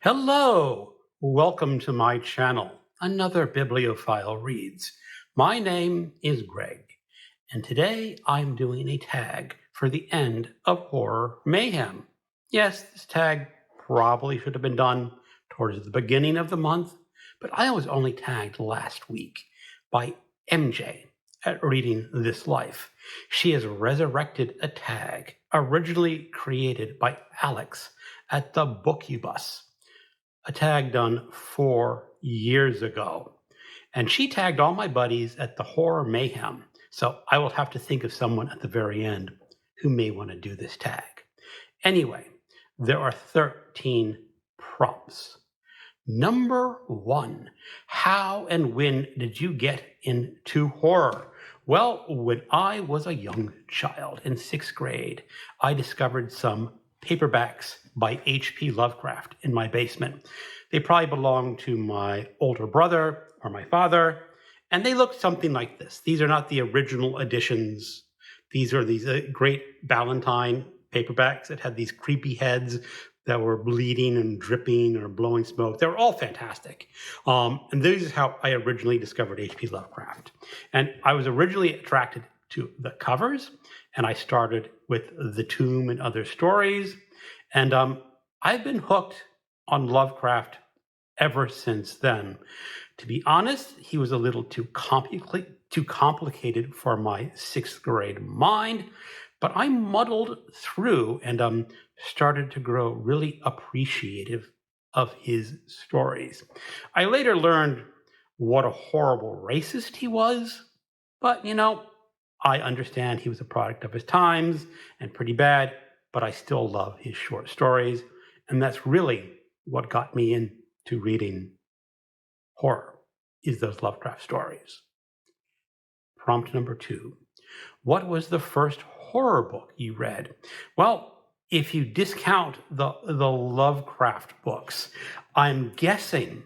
Hello! Welcome to my channel, Another Bibliophile Reads. My name is Greg, and today I'm doing a tag for the end of Horror Mayhem. Yes, this tag probably should have been done towards the beginning of the month, but I was only tagged last week by MJ at Reading This Life. She has resurrected a tag originally created by Alex at the BookTube, a tag done 4 years ago. And she tagged all my buddies at the Horror Mayhem. So I will have to think of someone at the very end who may want to do this tag. Anyway, there are 13 prompts. Number 1, how and when did you get into horror? Well, when I was a young child in 6th grade, I discovered some paperbacks by H.P. Lovecraft in my basement. They probably belonged to my older brother or my father, and they looked something like this. These are not the original editions. These are these great Ballantine paperbacks that had these creepy heads that were bleeding and dripping or blowing smoke. They were all fantastic. And this is how I originally discovered H.P. Lovecraft. And I was originally attracted to the covers, and I started with The Tomb and Other Stories. And I've been hooked on Lovecraft ever since then. To be honest, he was a little too complicated for my 6th grade mind, but I muddled through and started to grow really appreciative of his stories. I later learned what a horrible racist he was, but I understand he was a product of his times and pretty bad, but I still love his short stories, and that's really what got me into reading horror, is those Lovecraft stories. Prompt number 2. What was the first horror book you read? Well, if you discount the Lovecraft books, I'm guessing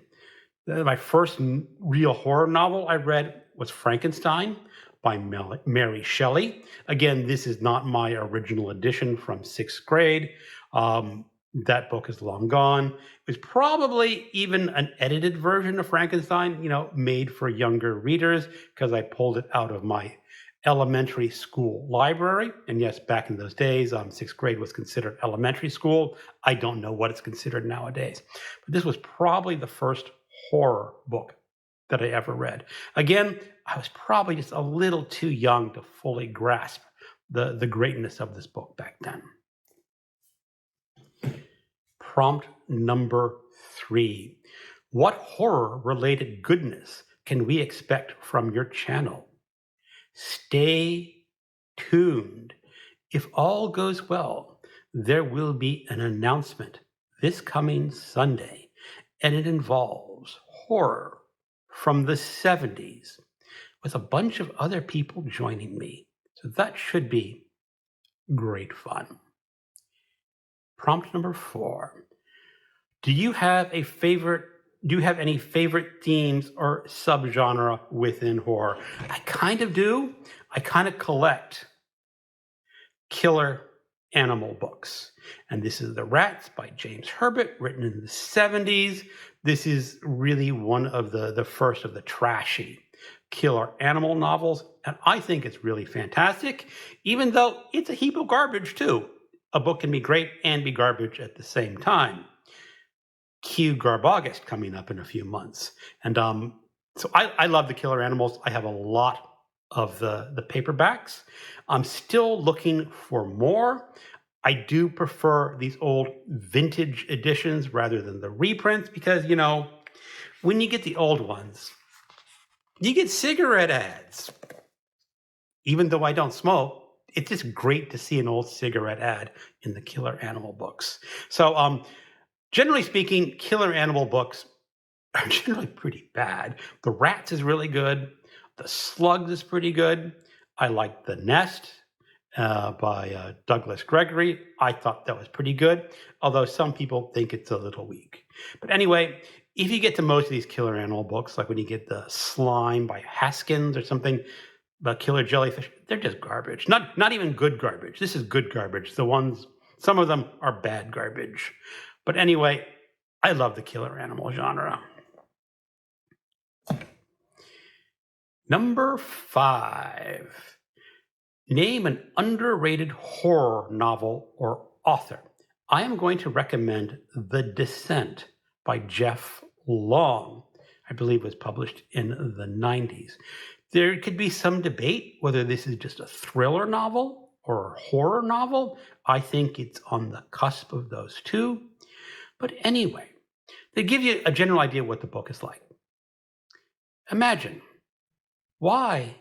that my first real horror novel I read was Frankenstein by Mary Shelley. Again, this is not my original edition from 6th grade. That book is long gone. It was probably even an edited version of Frankenstein, made for younger readers, because I pulled it out of my elementary school library. And yes, back in those days, 6th grade was considered elementary school. I don't know what it's considered nowadays. But this was probably the first horror book that I ever read. Again, I was probably just a little too young to fully grasp the greatness of this book back then. Prompt number 3. What horror-related goodness can we expect from your channel? Stay tuned. If all goes well, there will be an announcement this coming Sunday, and it involves horror from the 70s with a bunch of other people joining me. So that should be great fun. Prompt number 4. Do you have any favorite themes or subgenre within horror? I kind of do. I kind of collect killer animal books. And this is The Rats by James Herbert, written in the 70s. This is really one of the first of the trashy killer animal novels. And I think it's really fantastic, even though it's a heap of garbage too. A book can be great and be garbage at the same time. Cue Garbogust coming up in a few months. And so I love the killer animals. I have a lot of the paperbacks. I'm still looking for more. I do prefer these old vintage editions rather than the reprints because, when you get the old ones, you get cigarette ads. Even though I don't smoke, it's just great to see an old cigarette ad in the killer animal books. So generally speaking, killer animal books are generally pretty bad. The Rats is really good. The Slugs is pretty good. I like The Nest by Douglas Gregory. I thought that was pretty good, although some people think it's a little weak. But anyway, if you get to most of these killer animal books, like when you get the Slime by Haskins or something, the killer jellyfish, they're just garbage. Not even good garbage. This is good garbage. Some of them are bad garbage. But anyway, I love the killer animal genre. Number 5. Name an underrated horror novel or author. I am going to recommend The Descent by Jeff Long. I believe it was published in the 90s. There could be some debate whether this is just a thriller novel or a horror novel. I think it's on the cusp of those two. But anyway, they give you a general idea of what the book is like. Imagine, why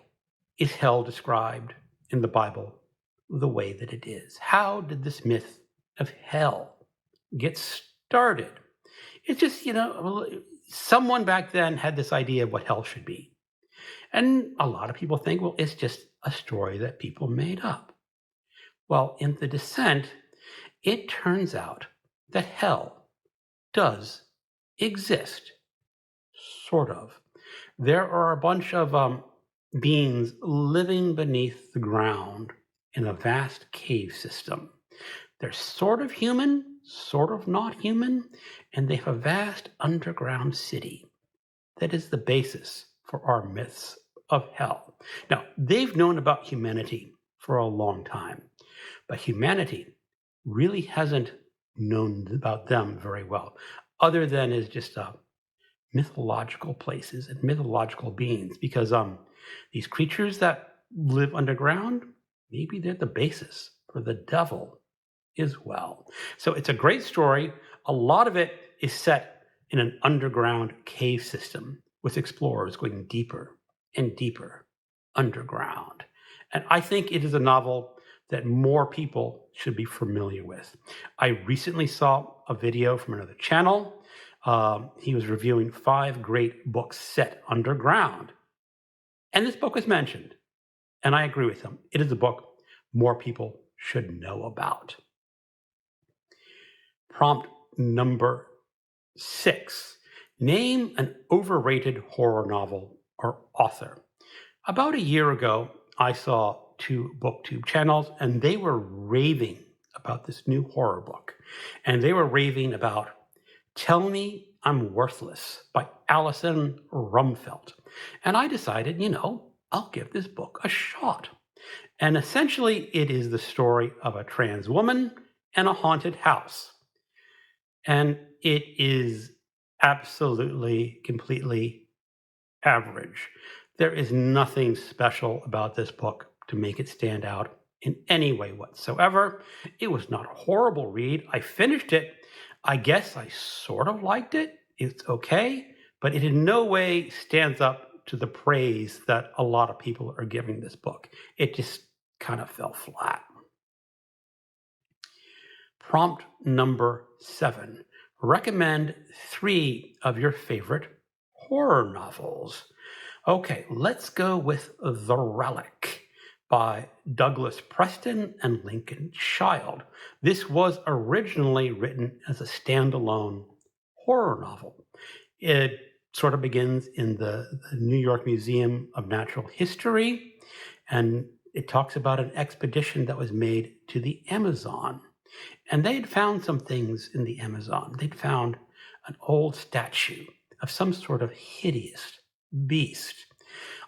is hell described in the Bible the way that it is? How did this myth of hell get started? It's just, someone back then had this idea of what hell should be. And a lot of people think, well, it's just a story that people made up. Well, in The Descent, it turns out that hell does exist, sort of. There are a bunch of beings living beneath the ground in a vast cave system. They're sort of human, sort of not human, and they have a vast underground city that is the basis for our myths of hell. Now, they've known about humanity for a long time, but humanity really hasn't known about them very well, other than as just mythological places and mythological beings, because these creatures that live underground, maybe they're the basis for the devil as well. So it's a great story. A lot of it is set in an underground cave system with explorers going deeper and deeper underground. And I think it is a novel that more people should be familiar with. I recently saw a video from another channel. He was reviewing 5 great books set underground. And this book was mentioned. And I agree with him. It is a book more people should know about. Prompt number 6. Name an overrated horror novel or author. About a year ago, I saw 2 BookTube channels, and they were raving about this new horror book. And they were raving about Tell Me I'm Worthless by Alison Rumfeld. And I decided, I'll give this book a shot. And essentially, it is the story of a trans woman and a haunted house. And it is absolutely, completely average. There is nothing special about this book to make it stand out in any way whatsoever. It was not a horrible read. I finished it. I guess I sort of liked it. It's okay, but it in no way stands up to the praise that a lot of people are giving this book. It just kind of fell flat. Prompt number 7. Recommend 3 of your favorite horror novels. Okay, let's go with The Relic by Douglas Preston and Lincoln Child. This was originally written as a standalone horror novel. It sort of begins in the New York Museum of Natural History, and it talks about an expedition that was made to the Amazon. And they had found some things in the Amazon. They'd found an old statue of some sort of hideous beast.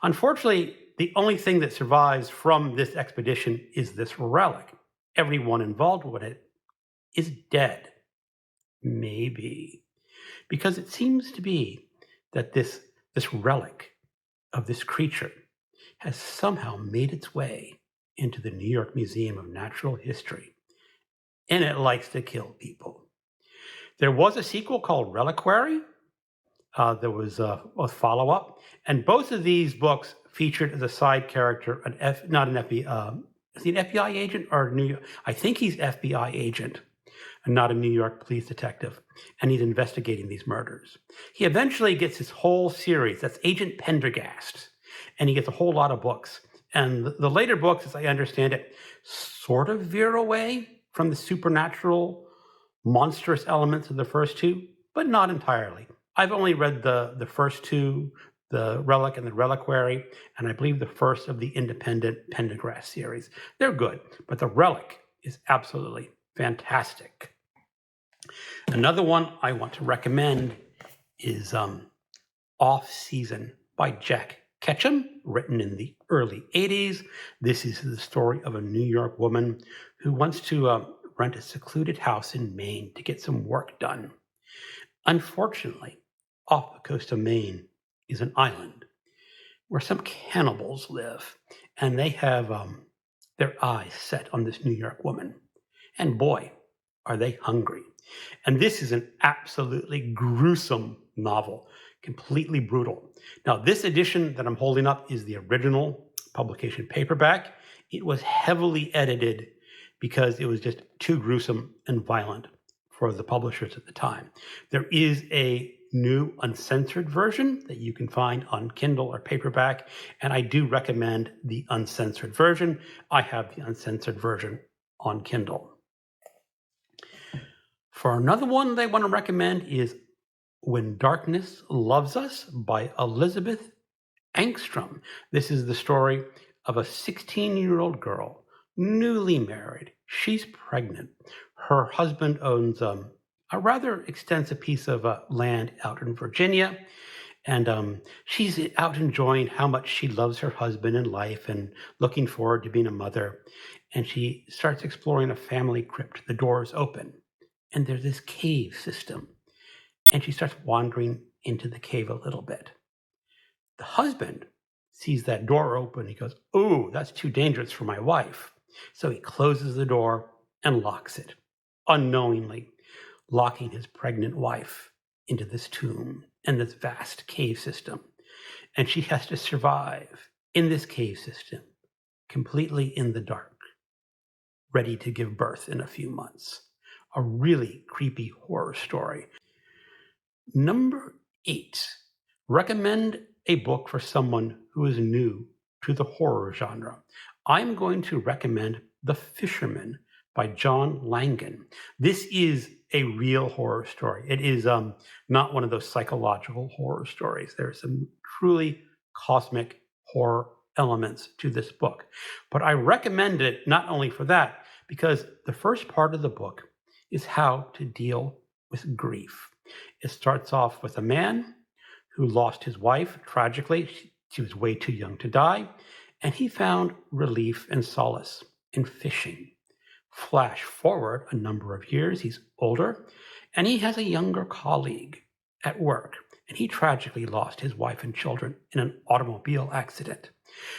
Unfortunately, the only thing that survives from this expedition is this relic. Everyone involved with it is dead. Maybe. Because it seems to be that this relic of this creature has somehow made its way into the New York Museum of Natural History. And it likes to kill people. There was a sequel called Reliquary. There was a follow-up. And both of these books featured as a side character, is he an FBI agent or I think he's FBI agent and not a New York police detective. And he's investigating these murders. He eventually gets his whole series. That's Agent Pendergast. And he gets a whole lot of books. And the later books, as I understand it, sort of veer away from the supernatural, monstrous elements of the first 2, but not entirely. I've only read the first 2, the Relic and the Reliquary, and I believe the first of the independent Pendergast series. They're good, but the Relic is absolutely fantastic. Another one I want to recommend is Off Season by Jack Ketchum, written in the early 80s. This is the story of a New York woman who wants to rent a secluded house in Maine to get some work done. Unfortunately, off the coast of Maine is an island where some cannibals live, and they have their eyes set on this New York woman. And boy, are they hungry. And this is an absolutely gruesome novel, completely brutal. Now, this edition that I'm holding up is the original publication paperback. It was heavily edited because it was just too gruesome and violent for the publishers at the time. There is a new uncensored version that you can find on Kindle or paperback, and I do recommend the uncensored version. I have the uncensored version on Kindle. For another one I want to recommend is When Darkness Loves Us by Elizabeth Angstrom. This is the story of a 16-year-old girl, newly married. She's pregnant. Her husband owns a rather extensive piece of land out in Virginia, and she's out enjoying how much she loves her husband and life and looking forward to being a mother. And she starts exploring a family crypt. The door is open, and there's this cave system. And she starts wandering into the cave a little bit. The husband sees that door open. He goes, "Ooh, that's too dangerous for my wife." So he closes the door and locks it, unknowingly locking his pregnant wife into this tomb and this vast cave system. And she has to survive in this cave system, completely in the dark, ready to give birth in a few months. A really creepy horror story. Number 8, recommend a book for someone who is new to the horror genre. I'm going to recommend The Fisherman by John Langan. This is a real horror story. It is not one of those psychological horror stories. There are some truly cosmic horror elements to this book. But I recommend it not only for that, because the first part of the book is how to deal with grief. It starts off with a man who lost his wife tragically. She was way too young to die, and he found relief and solace in fishing. Flash forward a number of years, he's older, and he has a younger colleague at work, and he tragically lost his wife and children in an automobile accident.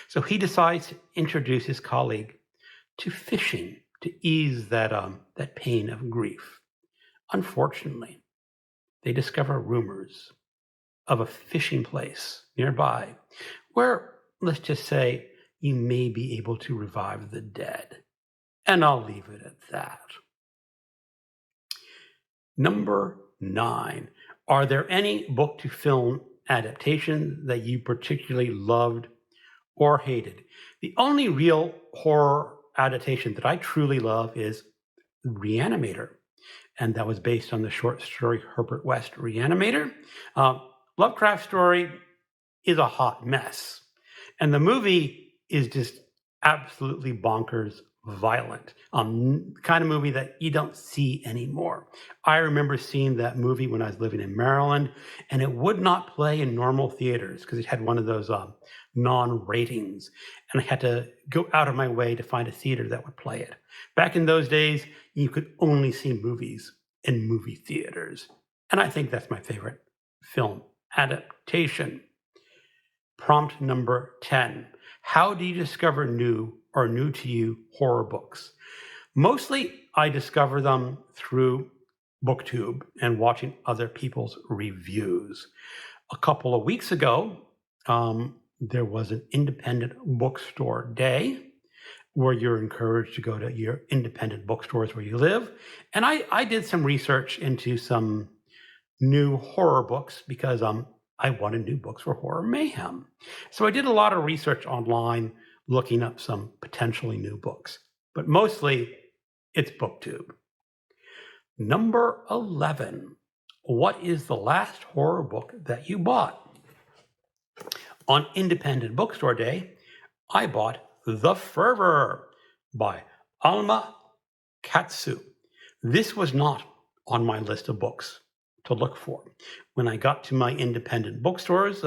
So he decides to introduce his colleague to fishing to ease that pain of grief. Unfortunately, they discover rumors of a fishing place nearby where, let's just say, you may be able to revive the dead. And I'll leave it at that. Number 9, are there any book to film adaptations that you particularly loved or hated? The only real horror adaptation that I truly love is Reanimator, and that was based on the short story Herbert West Reanimator. Lovecraft story is a hot mess, and the movie is just absolutely bonkers violent, kind of movie that you don't see anymore. I remember seeing that movie when I was living in Maryland, and it would not play in normal theaters because it had one of those non-ratings, and I had to go out of my way to find a theater that would play it. Back in those days, you could only see movies in movie theaters, and I think that's my favorite film adaptation. Prompt number 10. How do you discover new or new to you horror books? Mostly, I discover them through BookTube and watching other people's reviews. A couple of weeks ago, there was an independent bookstore day where you're encouraged to go to your independent bookstores where you live. And I did some research into some new horror books because I wanted new books for horror mayhem. So I did a lot of research online looking up some potentially new books, but mostly it's BookTube. Number 11. What is the last horror book that you bought? On Independent Bookstore Day, I bought The Fervor by Alma Katsu. This was not on my list of books to look for. When I got to my independent bookstores,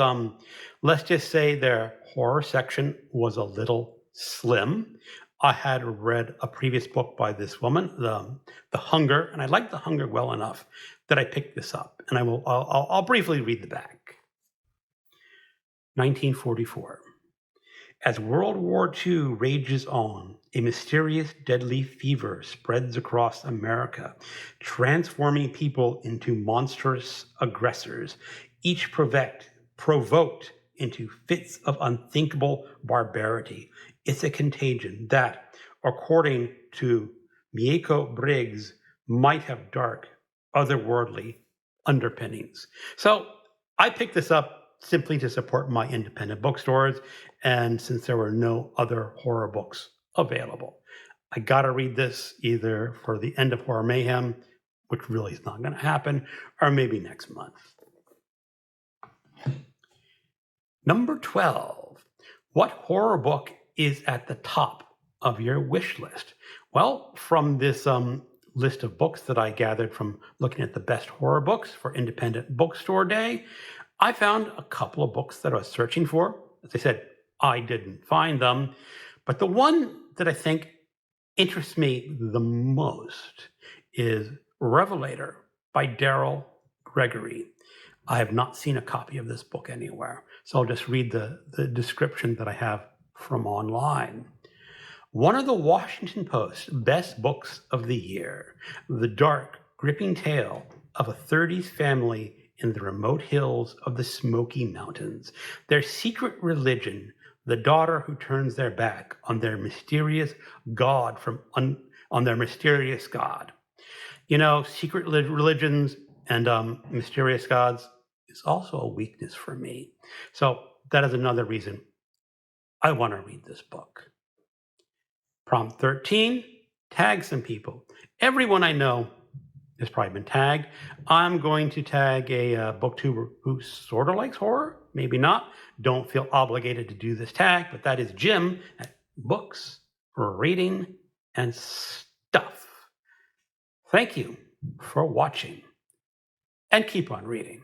let's just say their horror section was a little slim. I had read a previous book by this woman, The Hunger, and I liked The Hunger well enough that I picked this up. And I'll briefly read the back. 1944. As World War II rages on, a mysterious deadly fever spreads across America, transforming people into monstrous aggressors, each provoked into fits of unthinkable barbarity. It's a contagion that, according to Mieko Briggs, might have dark, otherworldly underpinnings. So I picked this up simply to support my independent bookstores, and since there were no other horror books available. I gotta read this either for the end of Horror Mayhem, which really is not gonna happen, or maybe next month. Number 12, what horror book is at the top of your wish list? Well, from this list of books that I gathered from looking at the best horror books for Independent Bookstore Day, I found a couple of books that I was searching for. As I said, I didn't find them, but the one that I think interests me the most is Revelator by Daryl Gregory. I have not seen a copy of this book anywhere, so I'll just read the description that I have from online. One of the Washington Post's best books of the year, the dark, gripping tale of a 30s family in the remote hills of the Smoky Mountains. Their secret religion, the daughter who turns their back on their mysterious God on their mysterious God. You know, secret religions and mysterious gods is also a weakness for me. So that is another reason I want to read this book. Prompt 13, tag some people. Everyone I know has probably been tagged. I'm going to tag a booktuber who sort of likes horror, maybe not. Don't feel obligated to do this tag, but that is Jim at Books for Reading and Stuff. Thank you for watching, and keep on reading.